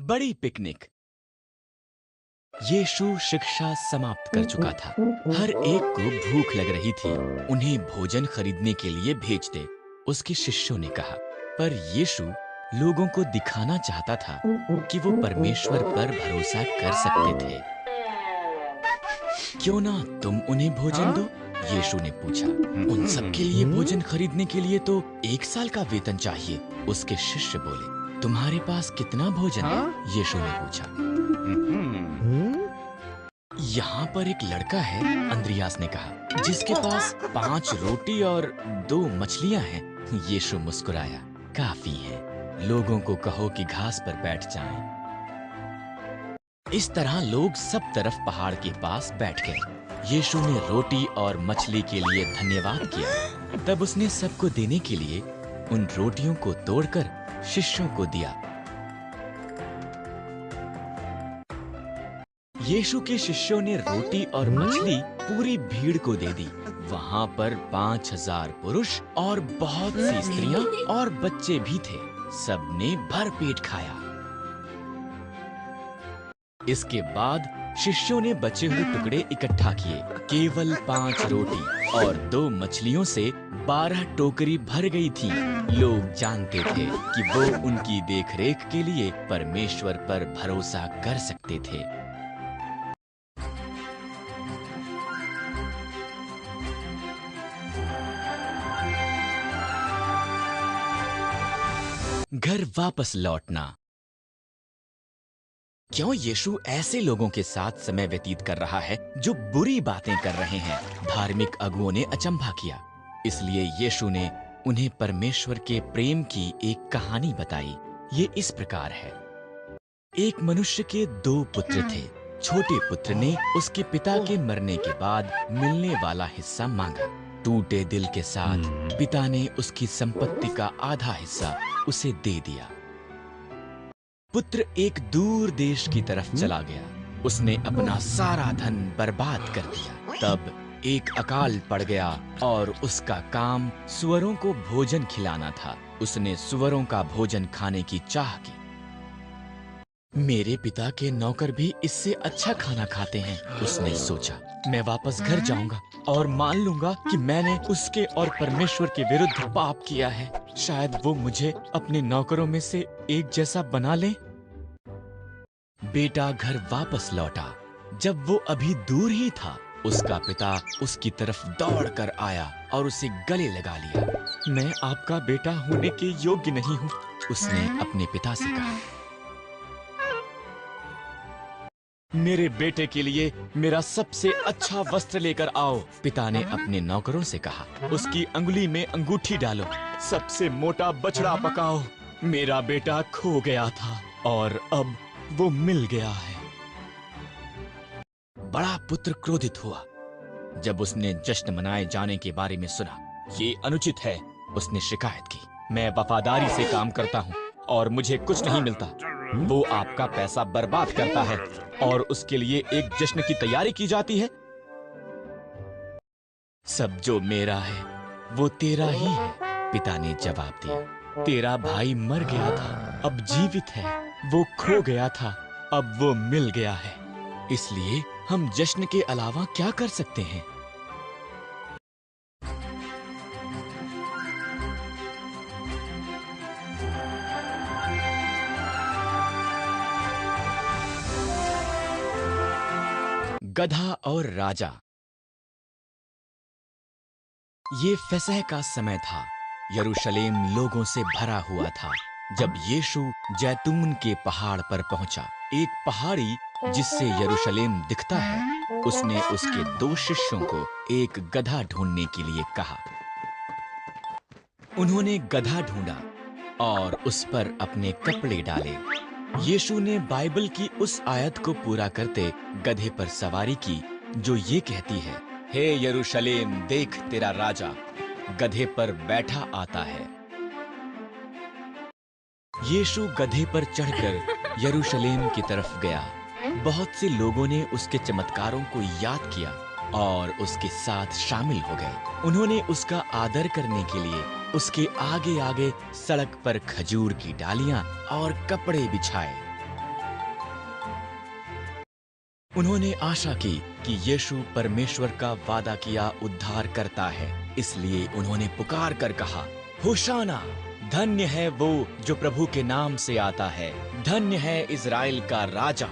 बड़ी पिकनिक। यीशु शिक्षा समाप्त कर चुका था। हर एक को भूख लग रही थी। उन्हें भोजन खरीदने के लिए भेज दे, उसके शिष्यों ने कहा। पर यीशु लोगों को दिखाना चाहता था कि वो परमेश्वर पर भरोसा कर सकते थे। क्यों ना तुम उन्हें भोजन दो? यीशु ने पूछा। उन सबके लिए भोजन खरीदने के लिए तो 1 साल का वेतन चाहिए। उसके शिष्य बोले। तुम्हारे पास कितना भोजन है? यीशु ने पूछा। यहाँ पर एक लड़का है, अंद्रियास ने कहा, जिसके पास 5 रोटी और 2 मछलियाँ हैं। यीशु मुस्कुराया। काफी है, लोगों को कहो कि घास पर बैठ जाएं। इस तरह लोग सब तरफ पहाड़ के पास बैठ गए। यीशु ने रोटी और मछली के लिए धन्यवाद किया। तब उसने सबको देने के लिए उन रोटियों को तोड़कर शिष्यों को दिया। यीशु के शिष्यों ने रोटी और मछली पूरी भीड़ को दे दी। वहां पर 5000 पुरुष और बहुत सी स्त्रियां और बच्चे भी थे। सबने भर पेट खाया। इसके बाद शिष्यों ने बचे हुए टुकड़े इकट्ठा किए। केवल 5 रोटी और 2 मछलियों से 12 टोकरी भर गई थी। लोग जानते थे कि वो उनकी देखरेख के लिए परमेश्वर पर भरोसा कर सकते थे। घर वापस लौटना। क्यों यीशु ऐसे लोगों के साथ समय व्यतीत कर रहा है जो बुरी बातें कर रहे हैं? धार्मिक अगुओं ने अचंभा किया। इसलिए यीशु ने उन्हें परमेश्वर के प्रेम की एक कहानी बताई। ये इस प्रकार है। एक मनुष्य के 2 पुत्र थे। छोटे पुत्र ने उसके पिता के मरने के बाद मिलने वाला हिस्सा मांगा। टूटे दिल के साथ पिता ने उसकी संपत्ति का आधा हिस्सा उसे दे दिया। पुत्र एक दूर देश की तरफ चला गया। उसने अपना सारा धन बर्बाद कर दिया। तब एक अकाल पड़ गया और उसका काम सुअरों को भोजन खिलाना था। उसने सुअरों का भोजन खाने की चाह की। मेरे पिता के नौकर भी इससे अच्छा खाना खाते हैं, उसने सोचा। मैं वापस घर जाऊंगा और मान लूंगा कि मैंने उसके और परमेश्वर के विरुद्ध पाप किया है। शायद वो मुझे अपने नौकरों में से एक जैसा बना ले। बेटा घर वापस लौटा। जब वो अभी दूर ही था, उसका पिता उसकी तरफ दौड़कर आया और उसे गले लगा लिया। मैं आपका बेटा होने के योग्य नहीं हूँ, उसने अपने पिता से कहा। मेरे बेटे के लिए मेरा सबसे अच्छा वस्त्र लेकर आओ, पिता ने अपने नौकरों से कहा। उसकी अंगुली में अंगूठी डालो, सबसे मोटा बछड़ा पकाओ। मेरा बेटा खो गया था और अब वो मिल गया है। बड़ा पुत्र क्रोधित हुआ जब उसने जश्न मनाए जाने के बारे में सुना। ये अनुचित है, उसने शिकायत की। मैं वफादारी से काम करता हूँ और मुझे कुछ नहीं मिलता। वो आपका पैसा बर्बाद करता है और उसके लिए एक जश्न की तैयारी की जाती है। सब जो मेरा है वो तेरा ही है, पिता ने जवाब दिया। तेरा भाई मर गया था, अब जीवित है। वो खो गया था, अब वो मिल गया है। इसलिए हम जश्न के अलावा क्या कर सकते हैं? गधा और राजा। ये फसह का समय था। यरूशलेम लोगों से भरा हुआ था। जब यीशु जैतून के पहाड़ पर पहुंचा, एक पहाड़ी जिससे यरूशलेम दिखता है, उसने उसके 2 शिष्यों को एक गधा ढूंढने के लिए कहा। उन्होंने गधा ढूंढा और उस पर अपने कपड़े डाले। यीशु ने बाइबल की उस आयत को पूरा करते गधे पर सवारी की जो ये कहती है, हे यरूशलेम, देख तेरा राजा गधे पर बैठा आता है। यीशु गधे पर चढ़कर यरूशलेम की तरफ गया। बहुत से लोगों ने उसके चमत्कारों को याद किया और उसके साथ शामिल हो गए। उन्होंने उसका आदर करने के लिए उसके आगे आगे सड़क पर खजूर की डालियां और कपड़े बिछाए। उन्होंने आशा की कि यीशु परमेश्वर का वादा किया उद्धार करता है, इसलिए उन्होंने पुकार कर कहा, होशाना, धन्य है वो जो प्रभु के नाम से आता है, धन्य है इज़राइल का राजा।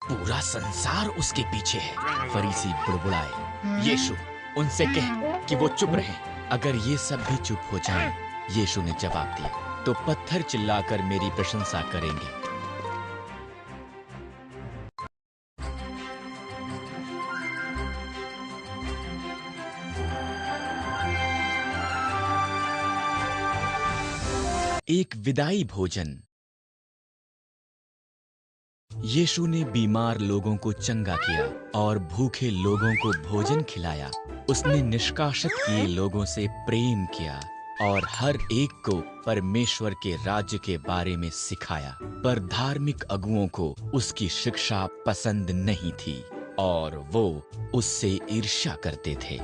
पूरा संसार उसके पीछे है। फरीसी बुड़बुड़ाए, यीशु, उनसे कह कि वो चुप रहें। अगर ये सब भी चुप हो जाएं, यीशु ने जवाब दिया, तो पत्थर चिल्लाकर मेरी प्रशंसा करेंगे। एक विदाई भोजन। यीशु ने बीमार लोगों को चंगा किया और भूखे लोगों को भोजन खिलाया। उसने निष्कासित किए लोगों से प्रेम किया और हर एक को परमेश्वर के राज्य के बारे में सिखाया। पर धार्मिक अगुओं को उसकी शिक्षा पसंद नहीं थी और वो उससे ईर्ष्या करते थे।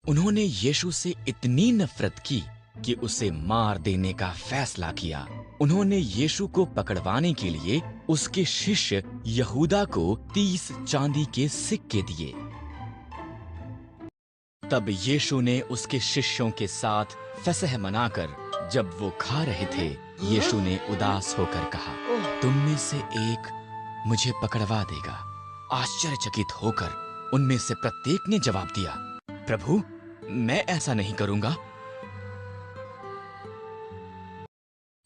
उन्होंने यीशु से इतनी नफरत की कि उसे मार देने का फैसला किया। उन्होंने यीशु को पकड़वाने के लिए उसके शिष्य यहूदा को 30 चांदी के सिक्के दिए। तब यीशु ने उसके शिष्यों के साथ फसह मनाकर जब वो खा रहे थे, यीशु ने उदास होकर कहा, तुम में से एक मुझे पकड़वा देगा। आश्चर्यचकित होकर उनमें से प्रत्येक ने जवाब दिया, प्रभु, मैं ऐसा नहीं करूंगा।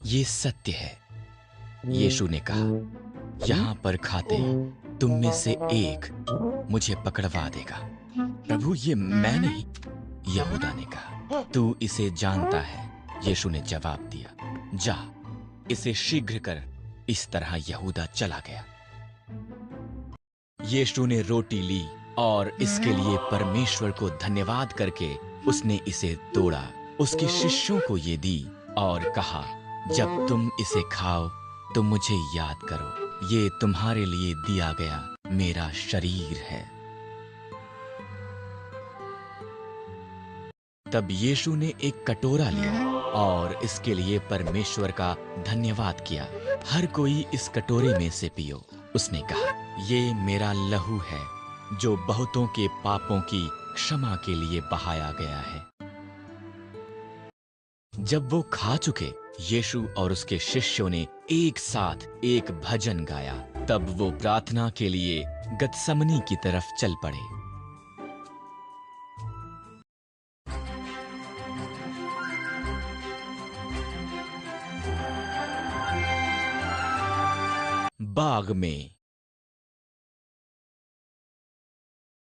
ये सत्य है, यीशु ने कहा, यहां पर खाते तुम में से एक मुझे पकड़वा देगा। प्रभु, ये मैं नहीं, यहूदा ने कहा। तू इसे जानता है, यीशु ने जवाब दिया। जा, इसे शीघ्र कर। इस तरह यहूदा चला गया। यीशु ने रोटी ली और इसके लिए परमेश्वर को धन्यवाद करके उसने इसे तोड़ा, उसके शिष्यों को ये दी और कहा, जब तुम इसे खाओ तो मुझे याद करो। ये तुम्हारे लिए दिया गया मेरा शरीर है। तब यीशु ने एक कटोरा लिया और इसके लिए परमेश्वर का धन्यवाद किया। हर कोई इस कटोरे में से पियो, उसने कहा। ये मेरा लहू है जो बहुतों के पापों की क्षमा के लिए बहाया गया है। जब वो खा चुके, यीशु और उसके शिष्यों ने एक साथ एक भजन गाया। तब वो प्रार्थना के लिए गतसमनी की तरफ चल पड़े। बाग में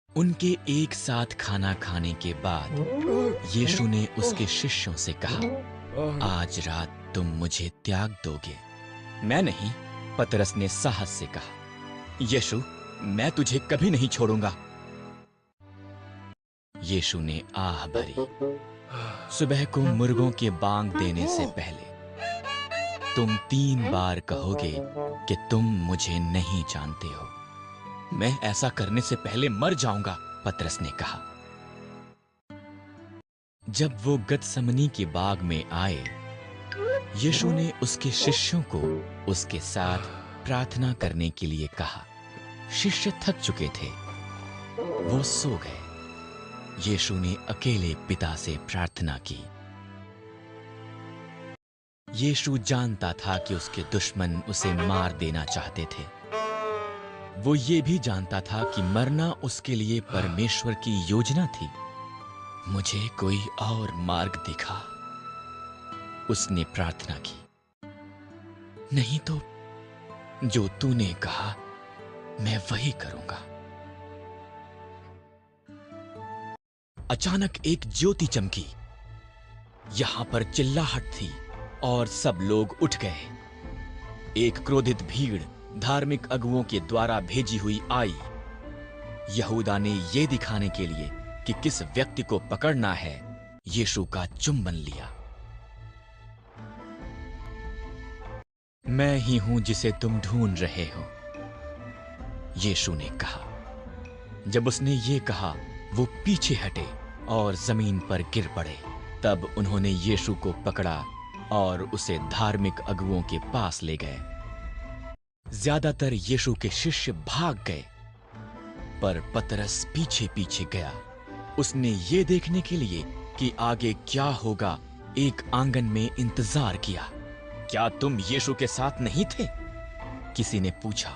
उनके एक साथ खाना खाने के बाद यीशु ने उसके शिष्यों से कहा, आज रात तुम मुझे त्याग दोगे। मैं नहीं, पतरस ने साहस से कहा। यीशु, मैं तुझे कभी नहीं छोड़ूंगा। यीशु ने आह भरी। सुबह को मुर्गों के बांग देने से पहले तुम 3 बार कहोगे कि तुम मुझे नहीं जानते हो। मैं ऐसा करने से पहले मर जाऊंगा, पतरस ने कहा। जब वो गतसमनी के बाग में आए, यीशु ने उसके शिष्यों को उसके साथ प्रार्थना करने के लिए कहा। शिष्य थक चुके थे, वो सो गए। यीशु ने अकेले पिता से प्रार्थना की। यीशु जानता था कि उसके दुश्मन उसे मार देना चाहते थे। वो ये भी जानता था कि मरना उसके लिए परमेश्वर की योजना थी। मुझे कोई और मार्ग दिखा, उसने प्रार्थना की। नहीं तो जो तूने कहा मैं वही करूंगा। अचानक एक ज्योति चमकी। यहां पर चिल्लाहट थी और सब लोग उठ गए। एक क्रोधित भीड़ धार्मिक अगुओं के द्वारा भेजी हुई आई। यहूदा ने यह दिखाने के लिए कि किस व्यक्ति को पकड़ना है, यीशु का चुंबन लिया। मैं ही हूं जिसे तुम ढूंढ रहे हो, यीशु ने कहा। जब उसने ये कहा, वो पीछे हटे और जमीन पर गिर पड़े। तब उन्होंने यीशु को पकड़ा और उसे धार्मिक अगुओं के पास ले गए। ज्यादातर यीशु के शिष्य भाग गए, पर पतरस पीछे पीछे गया। उसने ये देखने के लिए कि आगे क्या होगा, एक आंगन में इंतजार किया। क्या तुम यीशु के साथ नहीं थे? किसी ने पूछा।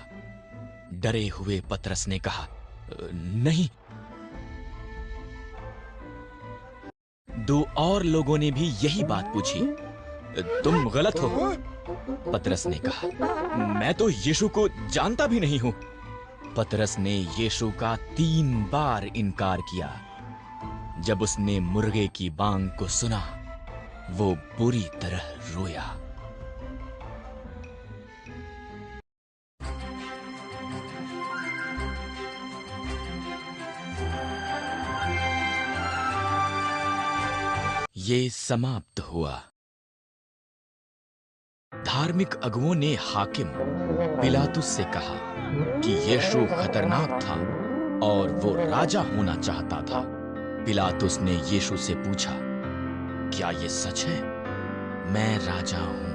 डरे हुए पतरस ने कहा, नहीं। दो और लोगों ने भी यही बात पूछी। तुम गलत हो, पतरस ने कहा। मैं तो यीशु को जानता भी नहीं हूं। पतरस ने यीशु का 3 बार इनकार किया। जब उसने मुर्गे की बांग को सुना, वो बुरी तरह रोया। ये समाप्त हुआ। धार्मिक अगुओं ने हाकिम पिलातुस से कहा कि यीशु खतरनाक था और वो राजा होना चाहता था। पिलातुस ने यीशु से पूछा, क्या ये सच है? मैं राजा हूं।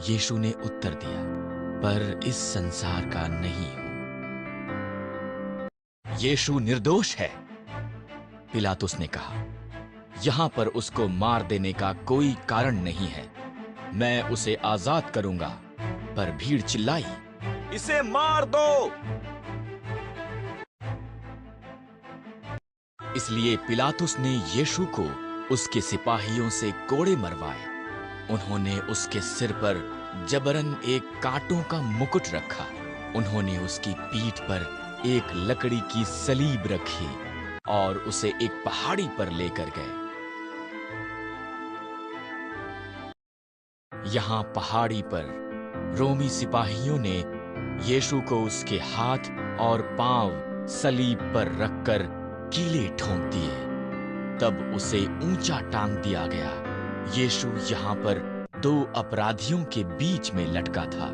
यीशु ने उत्तर दिया, पर इस संसार का नहीं हूं। यीशु निर्दोष है, पिलातुस ने कहा। यहां पर उसको मार देने का कोई कारण नहीं है। मैं उसे आजाद करूंगा। पर भीड़ चिल्लाई, इसे मार दो। इसलिए पिलातुस ने यीशु को उसके सिपाहियों से कोड़े मरवाए। उन्होंने उसके सिर पर जबरन एक कांटों का मुकुट रखा। उन्होंने उसकी पीठ पर एक लकड़ी की सलीब रखी और उसे एक पहाड़ी पर लेकर गए। यहां पहाड़ी पर रोमी सिपाहियों ने यीशु को उसके हाथ और पांव सलीब पर रखकर कीले ठोंक दिए। तब उसे ऊंचा टांग दिया गया। यीशु यहां पर 2 अपराधियों के बीच में लटका था।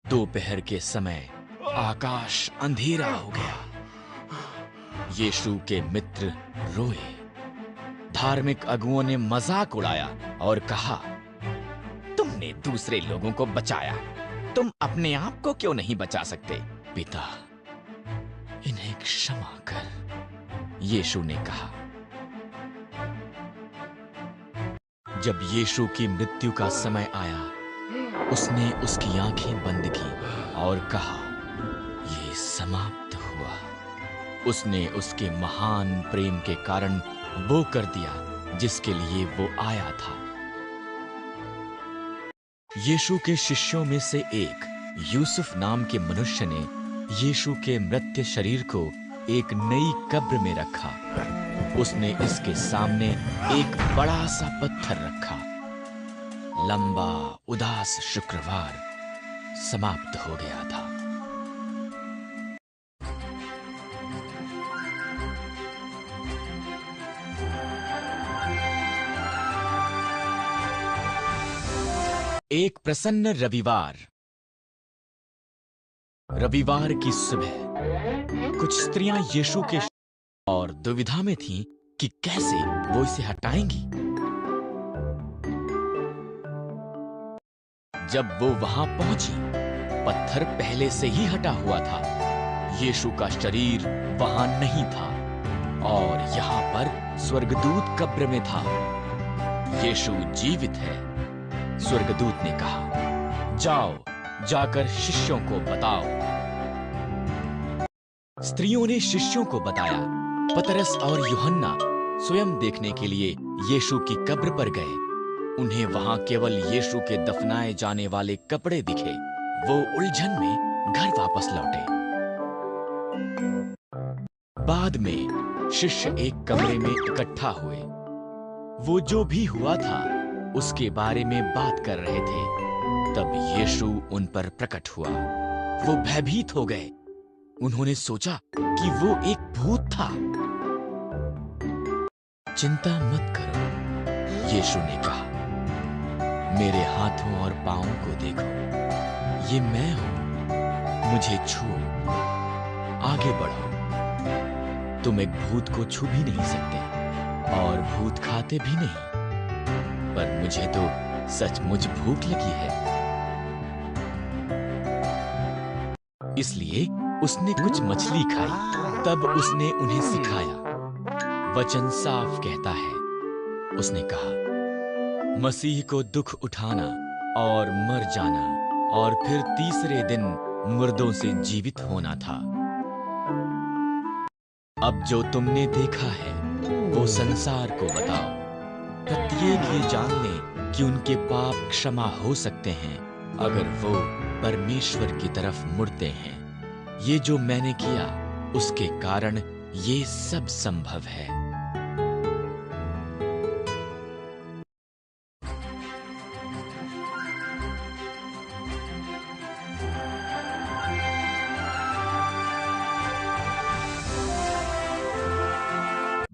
दोपहर के समय आकाश अंधेरा हो गया। यीशु के मित्र रोए। धार्मिक अगुओं ने मजाक उड़ाया और कहा, तुमने दूसरे लोगों को बचाया, तुम अपने आप को क्यों नहीं बचा सकते? पिता, इन्हें क्षमा कर, यीशु ने कहा। जब यीशु की मृत्यु का समय आया, उसने उसकी आंखें बंद की और कहा, ये समाप्त हुआ। उसने उसके महान प्रेम के कारण वो कर दिया जिसके लिए वो आया था। यीशु के शिष्यों में से एक यूसुफ नाम के मनुष्य ने यीशु के मृत शरीर को एक नई कब्र में रखा। उसने इसके सामने एक बड़ा सा पत्थर रखा। लंबा उदास शुक्रवार समाप्त हो गया था। एक प्रसन्न रविवार। रविवार की सुबह कुछ स्त्रियां यीशु के और दुविधा में थीं कि कैसे वो इसे हटाएंगी। जब वो वहां पहुंची, पत्थर पहले से ही हटा हुआ था। यीशु का शरीर वहां नहीं था और यहाँ पर स्वर्गदूत कब्र में था। यीशु जीवित है, स्वर्गदूत ने कहा। जाओ, जाकर शिष्यों को बताओ। स्त्रियों ने शिष्यों को बताया। पतरस और यूहन्ना स्वयं देखने के लिए यीशु की कब्र पर गए। उन्हें वहां केवल यीशु के दफनाए जाने वाले कपड़े दिखे। वो उलझन में घर वापस लौटे। बाद में शिष्य एक कमरे में इकट्ठा हुए। वो जो भी हुआ था उसके बारे में बात कर रहे थे। तब यीशु उन पर प्रकट हुआ। वो भयभीत हो गए। उन्होंने सोचा कि वो एक भूत था। चिंता मत करो, यीशु ने कहा। मेरे हाथों और पांवों को देखो, ये मैं हूं। मुझे छुओ, आगे बढ़ो। तुम एक भूत को छू भी नहीं सकते और भूत खाते भी नहीं, पर मुझे तो सचमुच भूख लगी है। इसलिए उसने कुछ मछली खाई। तब उसने उन्हें सिखाया। वचन साफ कहता है, उसने कहा, मसीह को दुख उठाना और मर जाना और फिर तीसरे दिन मुर्दों से जीवित होना था। अब जो तुमने देखा है वो संसार को बताओ। प्रत्येक ये जान ले कि उनके पाप क्षमा हो सकते हैं अगर वो परमेश्वर की तरफ मुड़ते हैं। ये जो मैंने किया उसके कारण ये सब संभव है।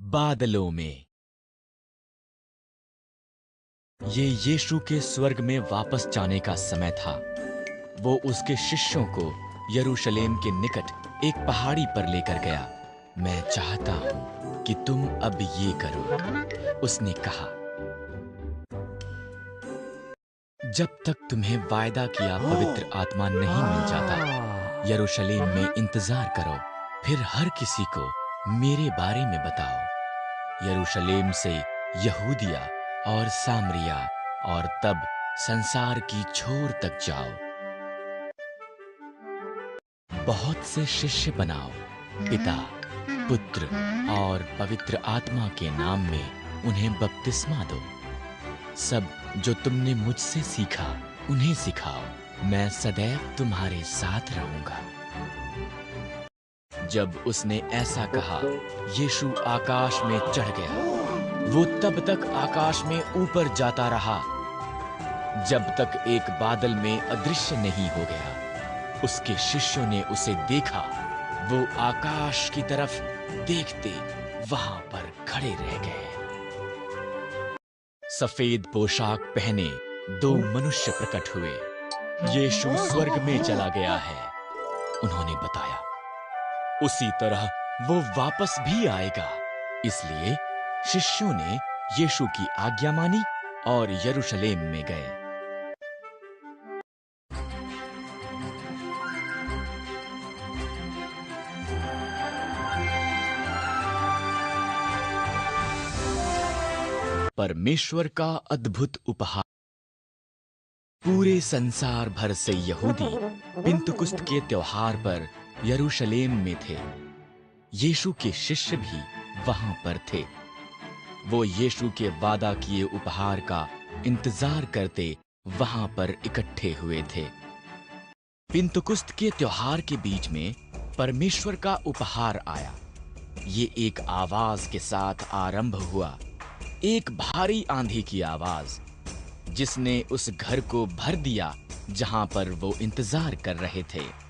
बादलों में। ये यीशु के स्वर्ग में वापस जाने का समय था। वो उसके शिष्यों को यरूशलेम के निकट एक पहाड़ी पर लेकर गया। मैं चाहता हूं कि तुम अब ये करो, उसने कहा। जब तक तुम्हें वायदा किया पवित्र आत्मा नहीं मिल जाता, यरूशलेम में इंतजार करो, फिर हर किसी को मेरे बारे में बताओ। यरूशलेम से यहूदिया और सामरिया और तब संसार की छोर तक जाओ। बहुत से शिष्य बनाओ, पिता, पुत्र और पवित्र आत्मा के नाम में उन्हें बपतिस्मा दो। सब जो तुमने मुझसे सीखा उन्हें सिखाओ। मैं सदैव तुम्हारे साथ रहूंगा। जब उसने ऐसा कहा, यीशु आकाश में चढ़ गया। वो तब तक आकाश में ऊपर जाता रहा जब तक एक बादल में अदृश्य नहीं हो गया। उसके शिष्यों ने उसे देखा। वो आकाश की तरफ देखते वहां पर खड़े रह गए। सफेद पोशाक पहने दो मनुष्य प्रकट हुए। यीशु स्वर्ग में चला गया है, उन्होंने बताया। उसी तरह वो वापस भी आएगा। इसलिए शिष्यों ने यीशु की आज्ञा मानी और यरूशलेम में गए। परमेश्वर का अद्भुत उपहार। पूरे संसार भर से यहूदी पिन्तुकुस्त के त्योहार पर यरूशलेम में थे। यीशु के शिष्य भी वहां पर थे। वो यीशु के वादा किए उपहार का इंतजार करते वहां पर इकट्ठे हुए थे। पिन्तुकुस्त के त्योहार के बीच में परमेश्वर का उपहार आया। ये एक आवाज के साथ आरंभ हुआ, एक भारी आंधी की आवाज, जिसने उस घर को भर दिया जहां पर वो इंतजार कर रहे थे।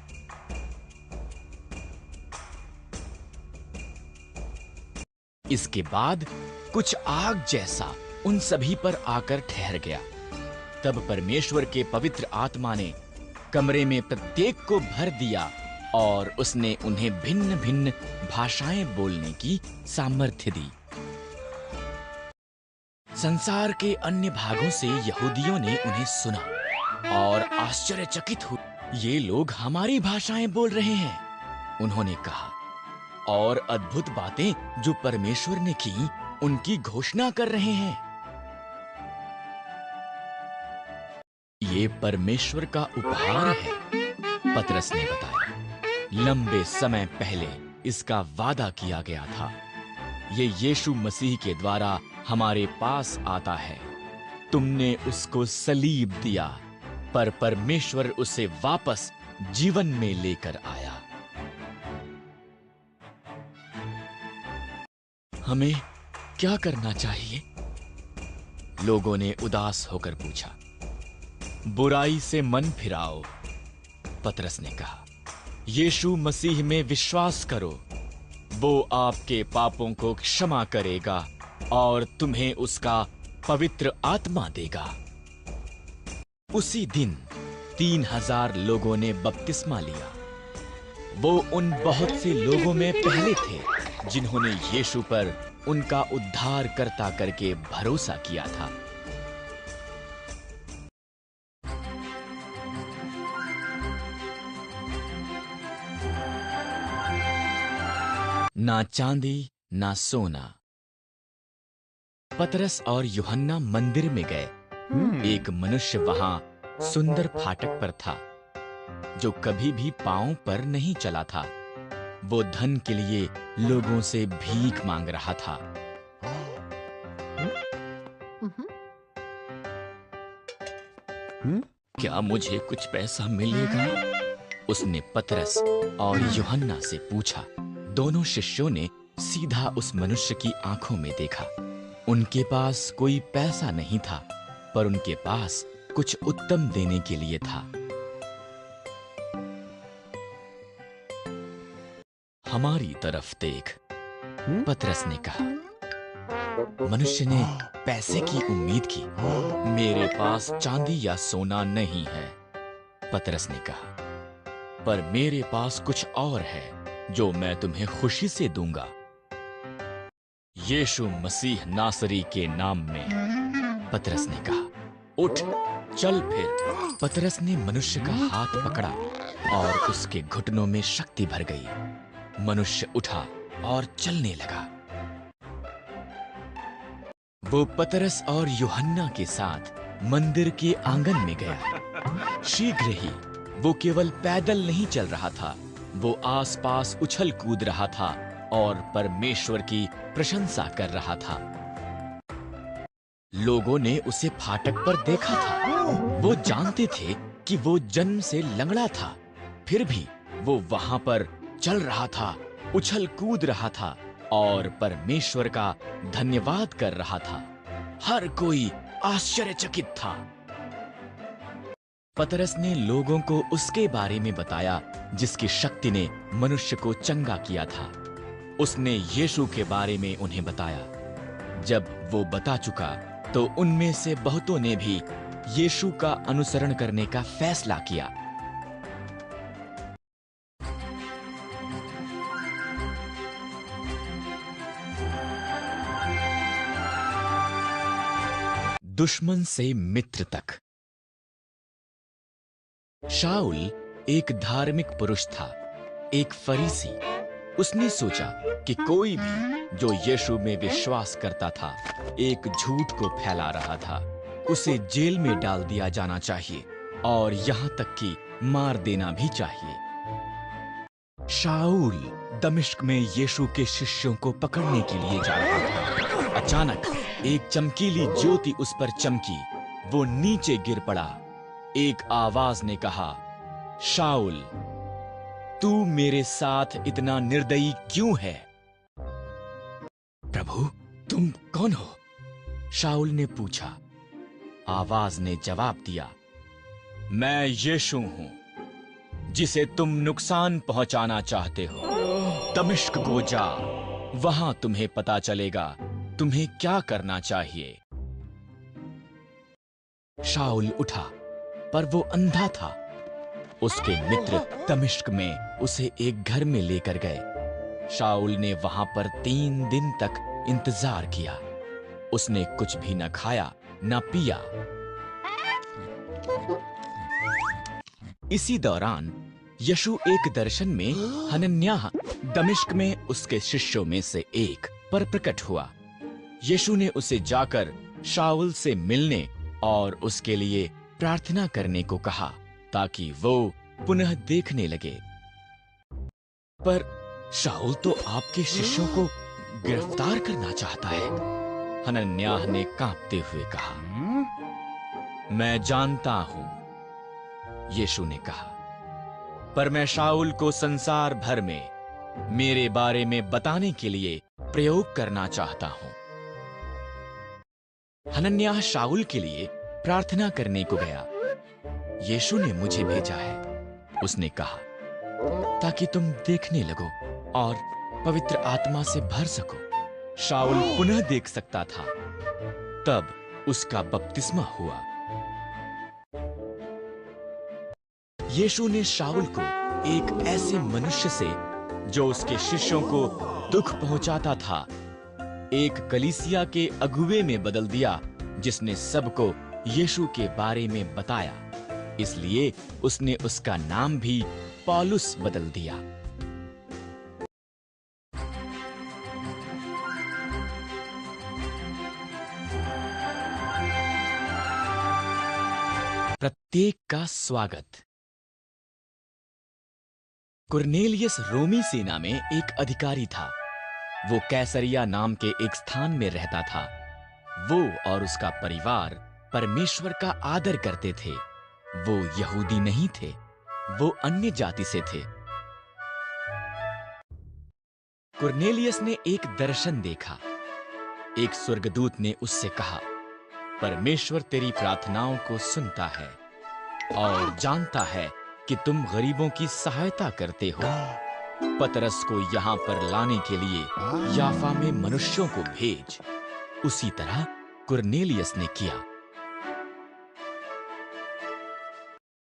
इसके बाद कुछ आग जैसा उन सभी पर आकर ठहर गया। तब परमेश्वर के पवित्र आत्मा ने कमरे में प्रत्येक को भर दिया और उसने उन्हें भिन्न भिन्न भाषाएं बोलने की सामर्थ्य दी। संसार के अन्य भागों से यहूदियों ने उन्हें सुना और आश्चर्यचकित हुए। ये लोग हमारी भाषाएं बोल रहे हैं, उन्होंने कहा, और अद्भुत बातें जो परमेश्वर ने की उनकी घोषणा कर रहे हैं। ये परमेश्वर का उपहार है, पतरस ने बताया। लंबे समय पहले इसका वादा किया गया था। ये यीशु मसीह के द्वारा हमारे पास आता है। तुमने उसको सलीब दिया, पर परमेश्वर उसे वापस जीवन में लेकर आया। हमें क्या करना चाहिए? लोगों ने उदास होकर पूछा। बुराई से मन फिराओ, पतरस ने कहा। यीशु मसीह में विश्वास करो, वो आपके पापों को क्षमा करेगा और तुम्हें उसका पवित्र आत्मा देगा। उसी दिन 3000 लोगों ने बपतिस्मा लिया। वो उन बहुत से लोगों में पहले थे जिन्होंने यीशु पर उनका उद्धारकर्ता करके भरोसा किया था। ना चांदी ना सोना। पतरस और यूहन्ना मंदिर में गए। एक मनुष्य वहां सुंदर फाटक पर था, जो कभी भी पांव पर नहीं चला था। वो धन के लिए लोगों से भीख मांग रहा था। क्या मुझे कुछ पैसा मिलेगा? उसने पतरस और यूहन्ना से पूछा। दोनों शिष्यों ने सीधा उस मनुष्य की आंखों में देखा। उनके पास कोई पैसा नहीं था, पर उनके पास कुछ उत्तम देने के लिए था। हमारी तरफ देख, पतरस ने कहा। मनुष्य ने पैसे की उम्मीद की। मेरे पास चांदी या सोना नहीं है, पतरस ने कहा, पर मेरे पास कुछ और है जो मैं तुम्हें खुशी से दूंगा। यीशु मसीह नासरी के नाम में, पतरस ने कहा। उठ, चल फिर। पतरस ने मनुष्य का हाथ पकड़ा और उसके घुटनों में शक्ति भर गई। मनुष्य उठा और चलने लगा। वो पतरस और यूहन्ना के साथ मंदिर के आंगन में गया। शीघ्र ही वो केवल पैदल नहीं चल रहा था, वो आसपास उछल कूद रहा था और परमेश्वर की प्रशंसा कर रहा था। लोगों ने उसे फाटक पर देखा था। वो जानते थे कि वो जन्म से लंगड़ा था, फिर भी वो वहां पर चल रहा था, उछल कूद रहा था और परमेश्वर का धन्यवाद कर रहा था। हर कोई आश्चर्यचकित था। पतरस ने लोगों को उसके बारे में बताया जिसकी शक्ति ने मनुष्य को चंगा किया था। उसने यीशु के बारे में उन्हें बताया। जब वो बता चुका तो उनमें से बहुतों ने भी यीशु का अनुसरण करने का फैसला किया। दुश्मन से मित्र तक। शाऊल एक धार्मिक पुरुष था, एक फरीसी। उसने सोचा कि कोई भी जो यीशु में विश्वास करता था, एक झूठ को फैला रहा था, उसे जेल में डाल दिया जाना चाहिए और यहां तक कि मार देना भी चाहिए। शाऊल दमिश्क में यीशु के शिष्यों को पकड़ने के लिए जा रहा था। अचानक एक चमकीली ज्योति उस पर चमकी। वो नीचे गिर पड़ा। एक आवाज ने कहा, शाऊल, तू मेरे साथ इतना निर्दयी क्यों है? प्रभु, तुम कौन हो? शाऊल ने पूछा। आवाज ने जवाब दिया, मैं यीशु हूं, जिसे तुम नुकसान पहुंचाना चाहते हो। दमिश्क को जा, वहां तुम्हें पता चलेगा तुम्हें क्या करना चाहिए। शाऊल उठा, पर वो अंधा था। उसके मित्र दमिश्क में उसे एक घर में लेकर गए। शाऊल ने वहां पर 3 दिन तक इंतजार किया। उसने कुछ भी न खाया न पिया। इसी दौरान यीशु एक दर्शन में हनन्याह, दमिश्क में उसके शिष्यों में से एक पर प्रकट हुआ। यीशु ने उसे जाकर शाऊल से मिलने और उसके लिए प्रार्थना करने को कहा, ताकि वो पुनः देखने लगे। पर शाऊल तो आपके शिष्यों को गिरफ्तार करना चाहता है, हनन्याह ने कांपते हुए कहा। मैं जानता हूं, यीशु ने कहा, पर मैं शाऊल को संसार भर में मेरे बारे में बताने के लिए प्रयोग करना चाहता हूं। हनन्याह शाऊल के लिए प्रार्थना करने को गया। यीशु ने मुझे भेजा है, उसने कहा, ताकि तुम देखने लगो और पवित्र आत्मा से भर सको। शाऊल पुनः देख सकता था। तब उसका बपतिस्मा हुआ। यीशु ने शाऊल को एक ऐसे मनुष्य से, जो उसके शिष्यों को दुख पहुंचाता था, एक कलीसिया के अगुवे में बदल दिया, जिसने सबको यीशु के बारे में बताया। इसलिए उसने उसका नाम भी पौलुस बदल दिया। प्रत्येक का स्वागत। कुर्नेलियस रोमी सेना में एक अधिकारी था। वो कैसरिया नाम के एक स्थान में रहता था। वो और उसका परिवार परमेश्वर का आदर करते थे। वो यहूदी नहीं थे, वो अन्य जाति से थे। कुर्नेलियस ने एक दर्शन देखा। एक स्वर्गदूत ने उससे कहा, परमेश्वर तेरी प्रार्थनाओं को सुनता है और जानता है कि तुम गरीबों की सहायता करते हो। पतरस को यहाँ पर लाने के लिए याफा में मनुष्यों को भेज। उसी तरह कुर्नेलियस ने किया।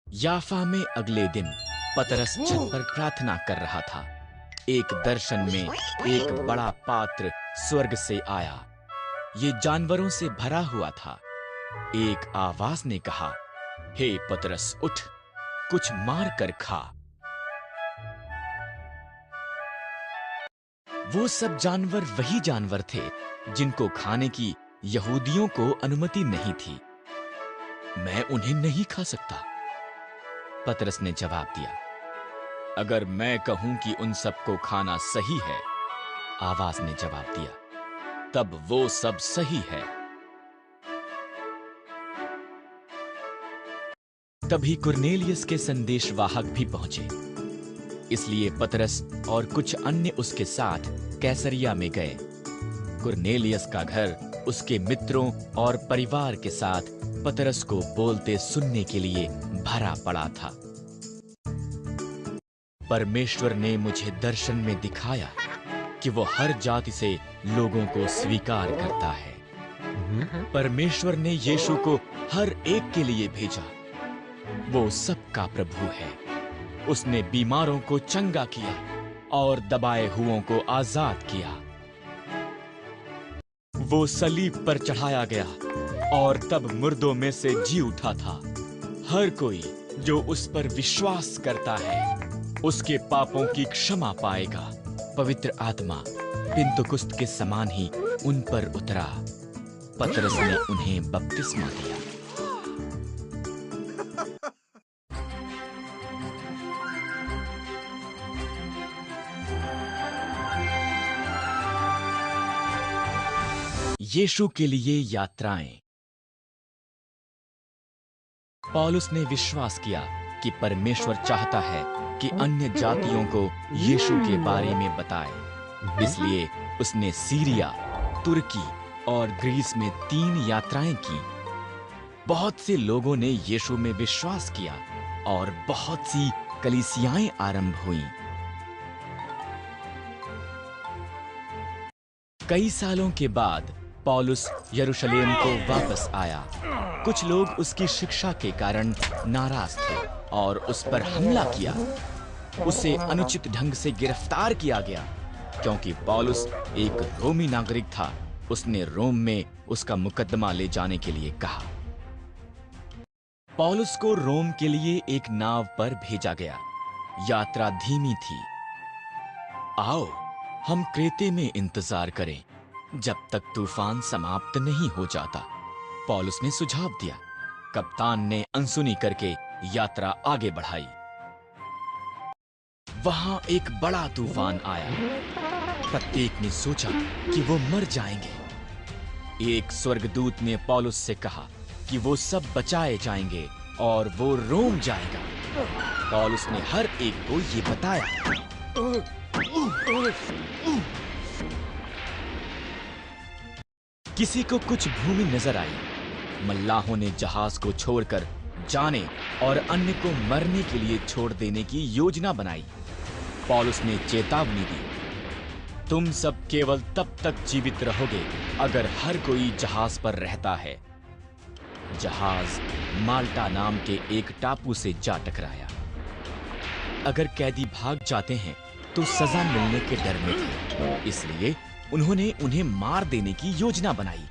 याफा में अगले दिन पतरस छत पर प्रार्थना कर रहा था। एक दर्शन में एक बड़ा पात्र स्वर्ग से आया। ये जानवरों से भरा हुआ था। एक आवाज ने कहा, हे पतरस उठ, कुछ मार कर खा। वो सब जानवर वही जानवर थे जिनको खाने की यहूदियों को अनुमति नहीं थी। मैं उन्हें नहीं खा सकता। पतरस ने जवाब दिया, अगर मैं कहूं कि उन सबको खाना सही है, आवाज ने जवाब दिया, तब वो सब सही है। तभी कुर्नेलियस के संदेशवाहक भी पहुंचे। इसलिए पतरस और कुछ अन्य उसके साथ कैसरिया में गए। कुर्नेलियस का घर उसके मित्रों और परिवार के साथ पतरस को बोलते सुनने के लिए भरा पड़ा था। परमेश्वर ने मुझे दर्शन में दिखाया कि वो हर जाति से लोगों को स्वीकार करता है। परमेश्वर ने यीशु को हर एक के लिए भेजा। वो सबका प्रभु है। उसने बीमारों को चंगा किया और दबाए हुओं को आजाद किया। वो सलीब पर चढ़ाया गया और तब मुर्दों में से जी उठा था। हर कोई जो उस पर विश्वास करता है उसके पापों की क्षमा पाएगा। पवित्र आत्मा पिन्तुकुस्त के समान ही उन पर उतरा। पतरस ने उन्हें बपतिस्मा दिया। यीशु के लिए यात्राएं। पौलुस ने विश्वास किया कि परमेश्वर चाहता है कि अन्य जातियों को यीशु के बारे में बताए। इसलिए उसने सीरिया, तुर्की और ग्रीस में 3 यात्राएं की। बहुत से लोगों ने यीशु में विश्वास किया और बहुत सी कलीसियाएं आरंभ हुईं। कई सालों के बाद पौलुस यरूशलेम को वापस आया। कुछ लोग उसकी शिक्षा के कारण नाराज थे और उस पर हमला किया। उसे अनुचित ढंग से गिरफ्तार किया गया क्योंकि पौलुस एक रोमी नागरिक था। उसने रोम में उसका मुकदमा ले जाने के लिए कहा। पौलुस को रोम के लिए एक नाव पर भेजा गया। यात्रा धीमी थी। आओ हम क्रेते में इंतजार करें जब तक तूफान समाप्त नहीं हो जाता, पौलुस ने सुझाव दिया। कप्तान ने अनसुनी करके यात्रा आगे बढ़ाई। वहां एक बड़ा तूफान आया। प्रत्येक ने सोचा कि वो मर जाएंगे। एक स्वर्गदूत ने पौलुस से कहा कि वो सब बचाए जाएंगे और वो रोम जाएगा। पौलुस ने हर एक को ये बताया। किसी को कुछ भूमि नजर आई। मल्लाहों ने जहाज को छोड़कर जाने और अन्य को मरने के लिए छोड़ देने की योजना बनाई। पौलुस ने चेतावनी दी, तुम सब केवल तब तक जीवित रहोगे अगर हर कोई जहाज पर रहता है। जहाज माल्टा नाम के एक टापू से जा टकराया। अगर कैदी भाग जाते हैं तो सजा मिलने के डर में थे, इसलिए उन्होंने उन्हें मार देने की योजना बनाई।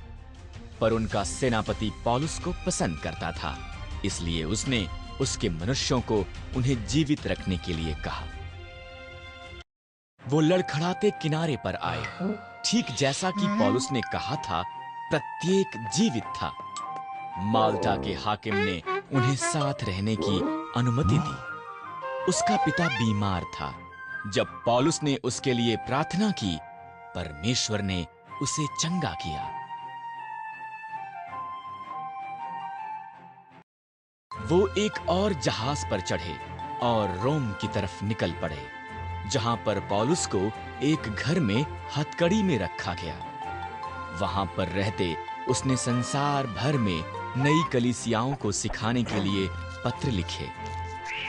पर उनका सेनापति पौलुस को पसंद करता था, इसलिए उसने उसके मनुष्यों को उन्हें जीवित रखने के लिए कहा। वो लड़खड़ाते किनारे पर आए। ठीक जैसा कि पौलुस ने कहा था, प्रत्येक जीवित था। माल्टा के हाकिम ने उन्हें साथ रहने की अनुमति दी। उसका पिता बीमार था। जब पौलुस ने उसके लिए प्रार्थना की, परमेश्वर ने उसे चंगा किया। वो एक और जहाज पर चढ़े और रोम की तरफ निकल पड़े, जहां पर पौलुस को एक घर में हथकड़ी में रखा गया। वहां पर रहते उसने संसार भर में नई कलीसियाओं को सिखाने के लिए पत्र लिखे।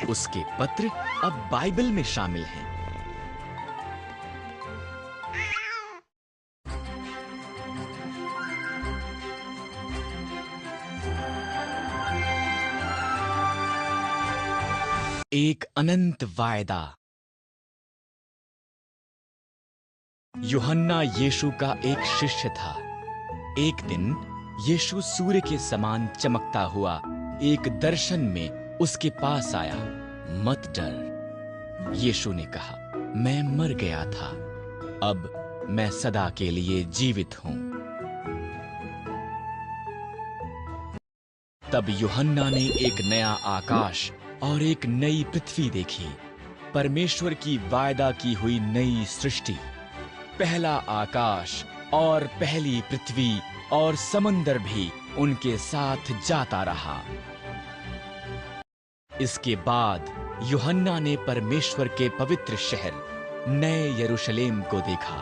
उसके पत्र अब बाइबल में शामिल हैं। एक अनंत वायदा। यूहन्ना यीशु का एक शिष्य था। एक दिन यीशु सूर्य के समान चमकता हुआ एक दर्शन में उसके पास आया। मत डर, यीशु ने कहा, मैं मर गया था, अब मैं सदा के लिए जीवित हूं। तब यूहन्ना ने एक नया आकाश और एक नई पृथ्वी देखी, परमेश्वर की वायदा की हुई नई सृष्टि। पहला आकाश और पहली पृथ्वी और समंदर भी उनके साथ जाता रहा। इसके बाद यूहन्ना ने परमेश्वर के पवित्र शहर नए यरूशलेम को देखा।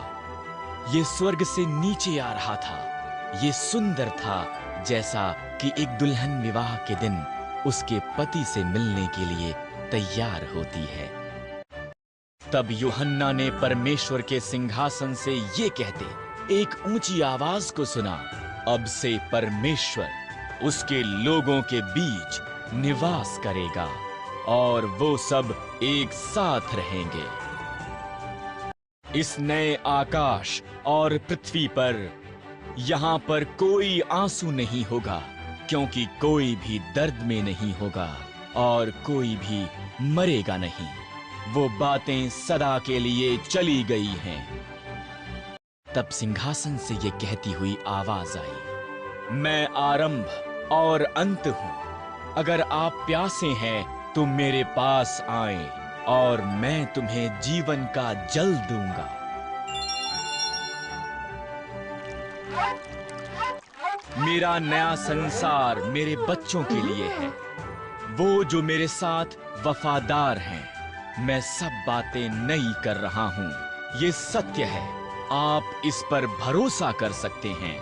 ये स्वर्ग से नीचे आ रहा था। ये सुंदर था, जैसा कि एक दुल्हन विवाह के दिन उसके पति से मिलने के लिए तैयार होती है। तब यूहन्ना ने परमेश्वर के सिंहासन से ये कहते एक ऊंची आवाज को सुना, अब से परमेश्वर उसके लोगों के बीच निवास करेगा और वो सब एक साथ रहेंगे। इस नए आकाश और पृथ्वी पर यहां पर कोई आंसू नहीं होगा, क्योंकि कोई भी दर्द में नहीं होगा और कोई भी मरेगा नहीं। वो बातें सदा के लिए चली गई हैं। तब सिंहासन से ये कहती हुई आवाज आई, मैं आरंभ और अंत हूं। अगर आप प्यासे हैं तो मेरे पास आएं और मैं तुम्हें जीवन का जल दूंगा। मेरा नया संसार मेरे बच्चों के लिए है, वो जो मेरे साथ वफादार हैं। मैं सब बातें नई कर रहा हूं। ये सत्य है, आप इस पर भरोसा कर सकते हैं।